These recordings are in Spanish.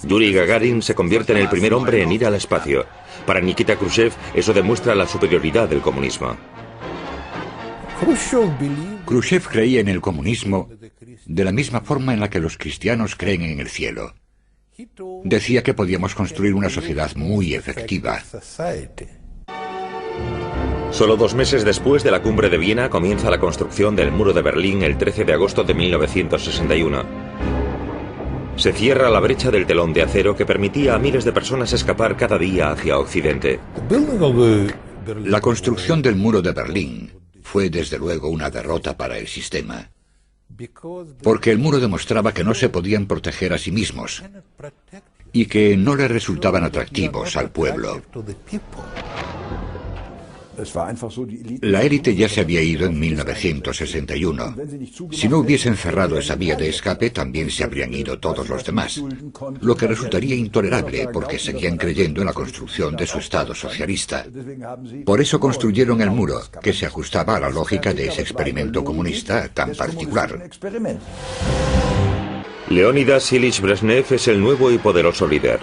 Yuri Gagarin se convierte en el primer hombre en ir al espacio. Para Nikita Khrushchev, eso demuestra la superioridad del comunismo. Khrushchev creía en el comunismo de la misma forma en la que los cristianos creen en el cielo. Decía que podíamos construir una sociedad muy efectiva. Solo 2 meses después de la cumbre de Viena comienza la construcción del muro de Berlín el 13 de agosto de 1961. Se cierra la brecha del telón de acero que permitía a miles de personas escapar cada día hacia Occidente. La construcción del muro de Berlín fue desde luego una derrota para el sistema, porque el muro demostraba que no se podían proteger a sí mismos y que no le resultaban atractivos al pueblo. La élite ya se había ido en 1961. Si no hubiesen cerrado esa vía de escape, también se habrían ido todos los demás, lo que resultaría intolerable porque seguían creyendo en la construcción de su Estado socialista. Por eso construyeron el muro, que se ajustaba a la lógica de ese experimento comunista tan particular. Leonidas Ilich Brezhnev es el nuevo y poderoso líder.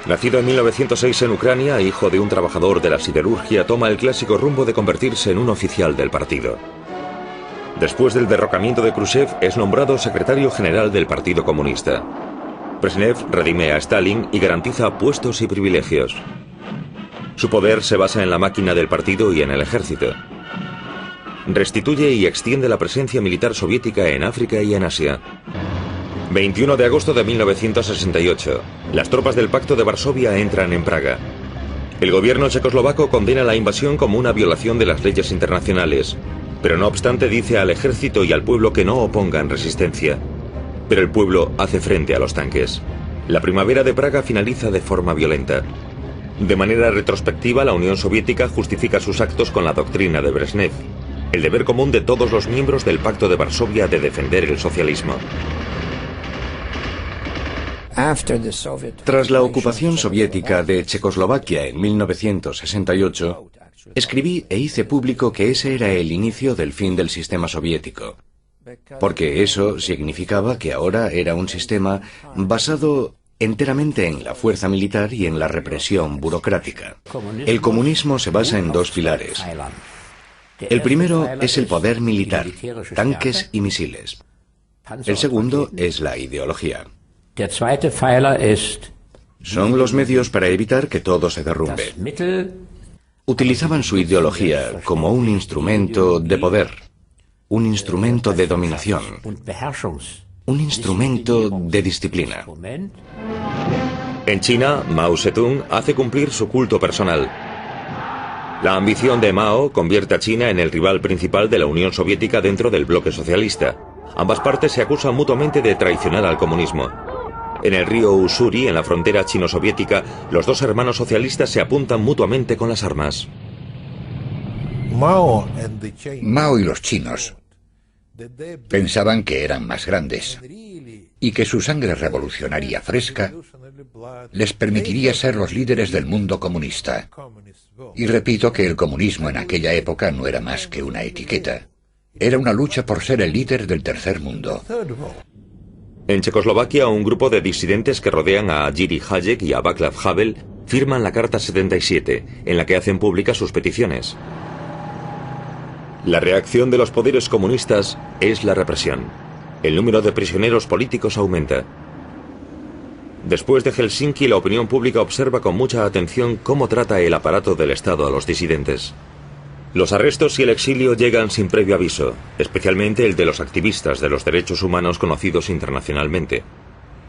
Nacido en 1906 en Ucrania, hijo de un trabajador de la siderurgia, toma el clásico rumbo de convertirse en un oficial del partido. Después del derrocamiento de Khrushchev, es nombrado secretario general del Partido Comunista. Brezhnev redime a Stalin y garantiza puestos y privilegios. Su poder se basa en la máquina del partido y en el ejército. Restituye y extiende la presencia militar soviética en África y en Asia. 21 de agosto de 1968. Las tropas del Pacto de Varsovia entran en Praga. El gobierno checoslovaco condena la invasión como una violación de las leyes internacionales, pero no obstante dice al ejército y al pueblo que no opongan resistencia. Pero el pueblo hace frente a los tanques. La primavera de Praga finaliza de forma violenta. De manera retrospectiva, la Unión Soviética justifica sus actos con la doctrina de Brezhnev, el deber común de todos los miembros del Pacto de Varsovia de defender el socialismo. Tras la ocupación soviética de Checoslovaquia en 1968, escribí e hice público que ese era el inicio del fin del sistema soviético, porque eso significaba que ahora era un sistema basado enteramente en la fuerza militar y en la represión burocrática. El comunismo se basa en 2 pilares. El primero es el poder militar, tanques y misiles. El segundo es la ideología. Son los medios para evitar que todo se derrumbe. Utilizaban su ideología como un instrumento de poder, un instrumento de dominación, un instrumento de disciplina. En China, Mao Zedong hace cumplir su culto personal. La ambición de Mao convierte a China en el rival principal de la Unión Soviética dentro del bloque socialista. Ambas partes se acusan mutuamente de traicionar al comunismo. En el río Ussuri, en la frontera chino-soviética, los 2 hermanos socialistas se apuntan mutuamente con las armas. Mao y los chinos pensaban que eran más grandes y que su sangre revolucionaria fresca les permitiría ser los líderes del mundo comunista. Y repito que el comunismo en aquella época no era más que una etiqueta. Era una lucha por ser el líder del tercer mundo. En Checoslovaquia, un grupo de disidentes que rodean a Jiří Hájek y a Václav Havel firman la Carta 77, en la que hacen públicas sus peticiones. La reacción de los poderes comunistas es la represión. El número de prisioneros políticos aumenta. Después de Helsinki, la opinión pública observa con mucha atención cómo trata el aparato del Estado a los disidentes. Los arrestos y el exilio llegan sin previo aviso, especialmente el de los activistas de los derechos humanos conocidos internacionalmente.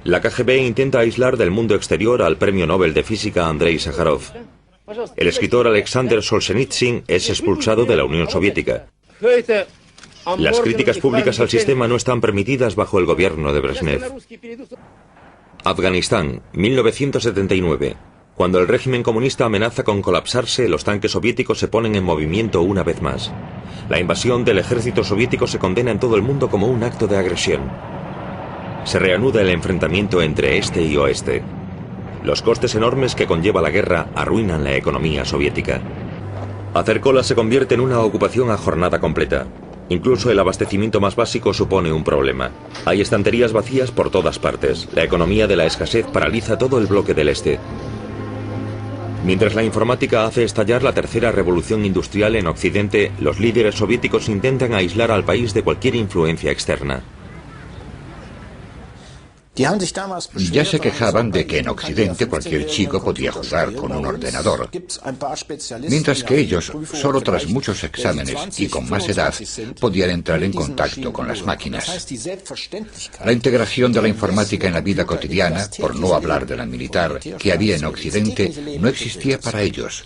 La KGB intenta aislar del mundo exterior al premio Nobel de Física Andrei Sájarov. El escritor Alexander Solzhenitsyn es expulsado de la Unión Soviética. Las críticas públicas al sistema no están permitidas bajo el gobierno de Brezhnev. Afganistán, 1979. Cuando el régimen comunista amenaza con colapsarse, los tanques soviéticos se ponen en movimiento una vez más. La invasión del ejército soviético se condena en todo el mundo como un acto de agresión. Se reanuda el enfrentamiento entre este y oeste. Los costes enormes que conlleva la guerra arruinan la economía soviética. Hacer cola se convierte en una ocupación a jornada completa. Incluso el abastecimiento más básico supone un problema. Hay estanterías vacías por todas partes. La economía de la escasez paraliza todo el bloque del este. Mientras la informática hace estallar la tercera revolución industrial en Occidente, los líderes soviéticos intentan aislar al país de cualquier influencia externa. Ya se quejaban de que en Occidente cualquier chico podía jugar con un ordenador, mientras que ellos, solo tras muchos exámenes y con más edad, podían entrar en contacto con las máquinas. La integración de la informática en la vida cotidiana, por no hablar de la militar, que había en Occidente, no existía para ellos.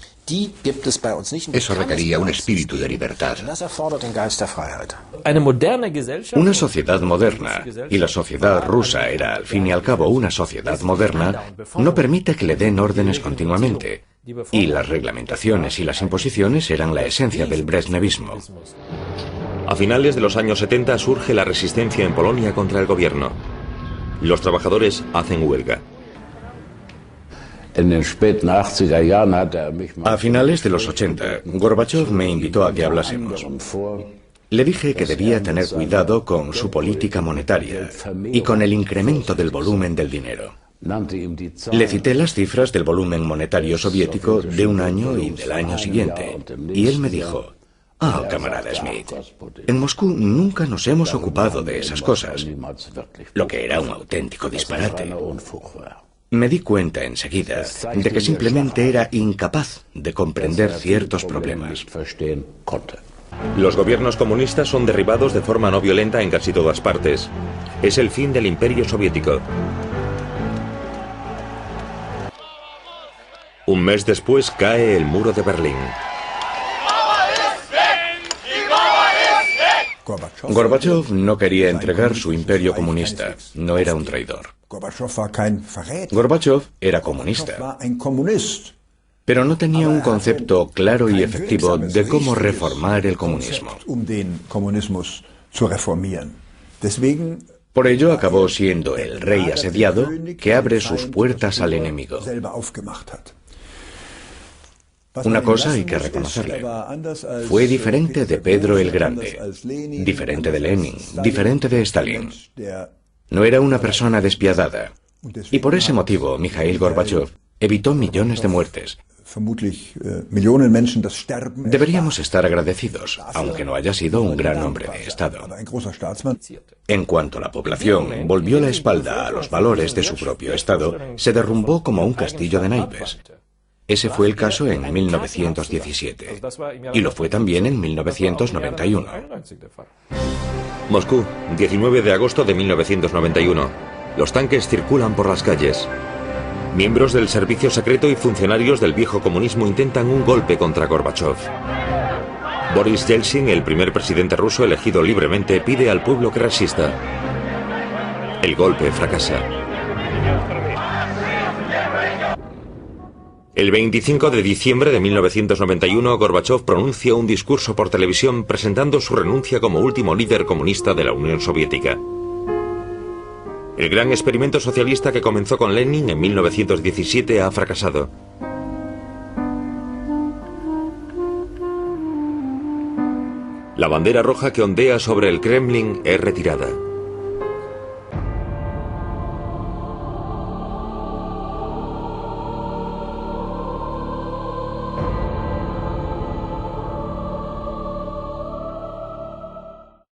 Eso requería un espíritu de libertad. Una sociedad moderna, y la sociedad rusa era al fin y al cabo una sociedad moderna, no permite que le den órdenes continuamente, y las reglamentaciones y las imposiciones eran la esencia del brezhnevismo. A finales de los años 70 surge la resistencia en Polonia contra el gobierno. Los trabajadores hacen huelga. A finales de los 80, Gorbachov me invitó a que hablásemos. Le dije que debía tener cuidado con su política monetaria y con el incremento del volumen del dinero. Le cité las cifras del volumen monetario soviético de un año y del año siguiente, y él me dijo: «Ah, camarada Smith, en Moscú nunca nos hemos ocupado de esas cosas», lo que era un auténtico disparate. Me di cuenta enseguida de que simplemente era incapaz de comprender ciertos problemas. Los gobiernos comunistas son derribados de forma no violenta en casi todas partes. Es el fin del Imperio Soviético. Un mes después cae el muro de Berlín. Gorbachov no quería entregar su imperio comunista, no era un traidor. Gorbachov era comunista, pero no tenía un concepto claro y efectivo de cómo reformar el comunismo. Por ello acabó siendo el rey asediado que abre sus puertas al enemigo. Una cosa hay que reconocerle: fue diferente de Pedro el Grande, diferente de Lenin, diferente de Stalin. No era una persona despiadada, y por ese motivo Mikhail Gorbachov evitó millones de muertes. Deberíamos estar agradecidos, aunque no haya sido un gran hombre de Estado. En cuanto la población volvió la espalda a los valores de su propio Estado, se derrumbó como un castillo de naipes. Ese fue el caso en 1917, y lo fue también en 1991. Moscú, 19 de agosto de 1991. Los tanques circulan por las calles. Miembros del servicio secreto y funcionarios del viejo comunismo intentan un golpe contra Gorbachov. Boris Yeltsin, el primer presidente ruso elegido libremente, pide al pueblo que resista. El golpe fracasa. El 25 de diciembre de 1991, Gorbachov pronuncia un discurso por televisión presentando su renuncia como último líder comunista de la Unión Soviética. El gran experimento socialista que comenzó con Lenin en 1917 ha fracasado. La bandera roja que ondea sobre el Kremlin es retirada.